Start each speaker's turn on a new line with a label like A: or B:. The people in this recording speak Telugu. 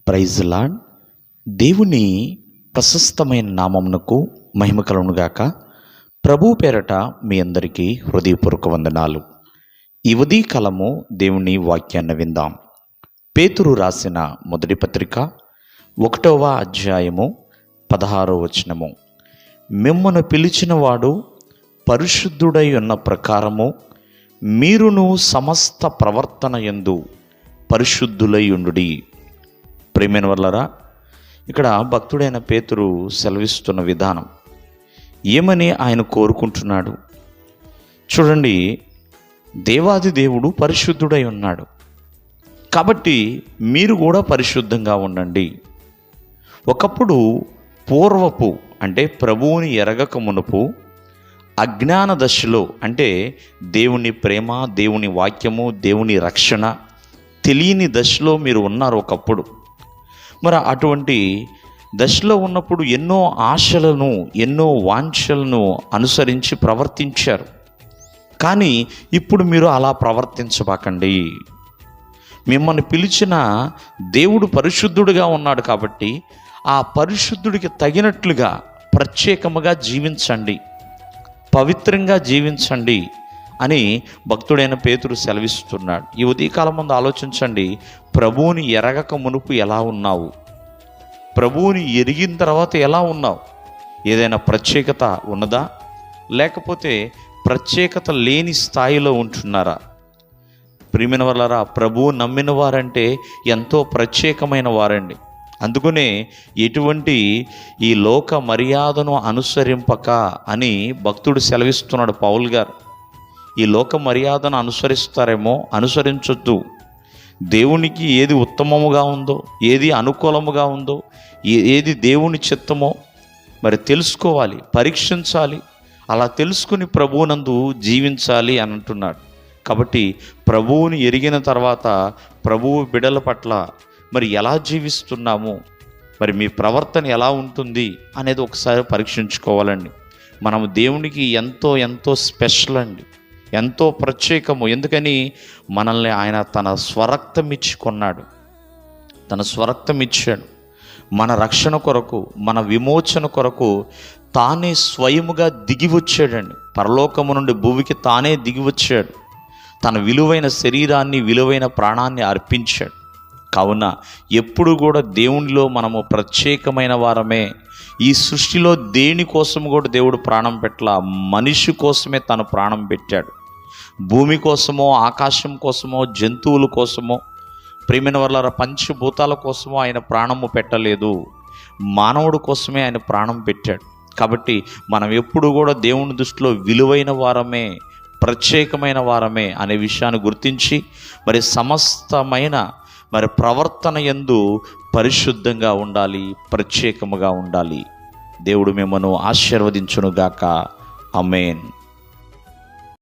A: Praise lord. దేవుని ప్రశస్తమైన నామమునకు మహిమ కలుగునుగాక. ప్రభు పేరట మీ అందరికీ హృదయపూర్వక వందనాలు. ఈ ఉదయకాలము దేవుని వాక్యాన్ని విందాం. పేతురు రాసిన మొదటి పత్రిక 1వ అధ్యాయము 16వ వచనము. మిమ్మను పిలిచిన వాడు పరిశుద్ధుడై ఉన్న ప్రకారము మీరును సమస్త ప్రవర్తన యందు పరిశుద్ధులై ఉండుడి. ప్రియమైన వాళ్ళరా, ఇక్కడ భక్తుడైన పేతురు సెలవిస్తున్న విధానం ఏమని ఆయన కోరుకుంటున్నాడు చూడండి. దేవాది దేవుడు పరిశుద్ధుడై ఉన్నాడు కాబట్టి మీరు కూడా పరిశుద్ధంగా ఉండండి. ఒకప్పుడు పూర్వపు అంటే ప్రభువుని ఎరగక మునుపు అజ్ఞాన దశలో, అంటే దేవుని ప్రేమ, దేవుని వాక్యము, దేవుని రక్షణ తెలియని దశలో మీరు ఉన్నారు ఒకప్పుడు. మరి అటువంటి దశలో ఉన్నప్పుడు ఎన్నో ఆశలను, ఎన్నో వాంఛలను అనుసరించి ప్రవర్తించారు. కానీ ఇప్పుడు మీరు అలా ప్రవర్తించబాకండి. మిమ్మల్ని పిలిచిన దేవుడు పరిశుద్ధుడిగా ఉన్నాడు కాబట్టి ఆ పరిశుద్ధుడికి తగినట్లుగా ప్రత్యేకముగా జీవించండి, పవిత్రంగా జీవించండి అని భక్తుడైన పేతురు సెలవిస్తున్నాడు. ఈ ఉదయకాలం ముందు ఆలోచించండి. ప్రభువుని ఎరగక మునుపు ఎలా ఉన్నావు? ప్రభువుని ఎరిగిన తర్వాత ఎలా ఉన్నావు? ఏదైనా ప్రత్యేకత ఉన్నదా? లేకపోతే ప్రత్యేకత లేని స్థాయిలో ఉంటున్నారా? ప్రియమైన వాళ్ళారా, ప్రభువు నమ్మిన వారంటే ఎంతో ప్రత్యేకమైన వారండి. అందుకనే ఎటువంటి ఈ లోక మర్యాదను అనుసరింపక అని భక్తుడు సెలవిస్తున్నాడు పౌలు గారు. ఈ లోక మర్యాదను అనుసరిస్తారేమో, అనుసరించొద్దు. దేవునికి ఏది ఉత్తమముగా ఉందో, ఏది అనుకూలముగా ఉందో, ఏది దేవుని చిత్తమో మరి తెలుసుకోవాలి, పరీక్షించాలి. అలా తెలుసుకుని ప్రభువునందు జీవించాలి అని అంటున్నాడు. కాబట్టి ప్రభువుని ఎరిగిన తర్వాత ప్రభువు బిడ్డల పట్ల మరి ఎలా జీవిస్తున్నాము, మరి మీ ప్రవర్తన ఎలా ఉంటుంది అనేది ఒకసారి పరీక్షించుకోవాలండి. మనము దేవునికి ఎంతో ఎంతో స్పెషల్ అండి, ఎంతో ప్రత్యేకము. ఎందుకని మనల్ని ఆయన తన స్వరక్తం ఇచ్చి కొన్నాడు, తన స్వరక్తం ఇచ్చాడు. మన రక్షణ కొరకు, మన విమోచన కొరకు తానే స్వయముగా దిగి వచ్చాడండి. పరలోకము నుండి భూమికి తానే దిగి వచ్చాడు. తన విలువైన శరీరాన్ని, విలువైన ప్రాణాన్ని అర్పించాడు. కావున ఎప్పుడు కూడా దేవునిలో మనము ప్రత్యేకమైన వారమే. ఈ సృష్టిలో దేనికోసం కూడా దేవుడు ప్రాణం పెట్టలా, మనిషి కోసమే తను ప్రాణం పెట్టాడు. భూమి కోసమో, ఆకాశం కోసమో, జంతువుల కోసమో, ప్రియమైన వాళ్ళ పంచభూతాల కోసమో ఆయన ప్రాణము పెట్టలేదు. మానవుడి కోసమే ఆయన ప్రాణం పెట్టాడు. కాబట్టి మనం ఎప్పుడు కూడా దేవుని దృష్టిలో విలువైన వారమే, ప్రత్యేకమైన వారమే అనే విషయాన్ని గుర్తించి మరి సమస్తమైన మరి ప్రవర్తన యందు పరిశుద్ధంగా ఉండాలి, ప్రత్యేకముగా ఉండాలి. దేవుడు మిమ్మను ఆశీర్వదించునుగాక. ఆమేన్.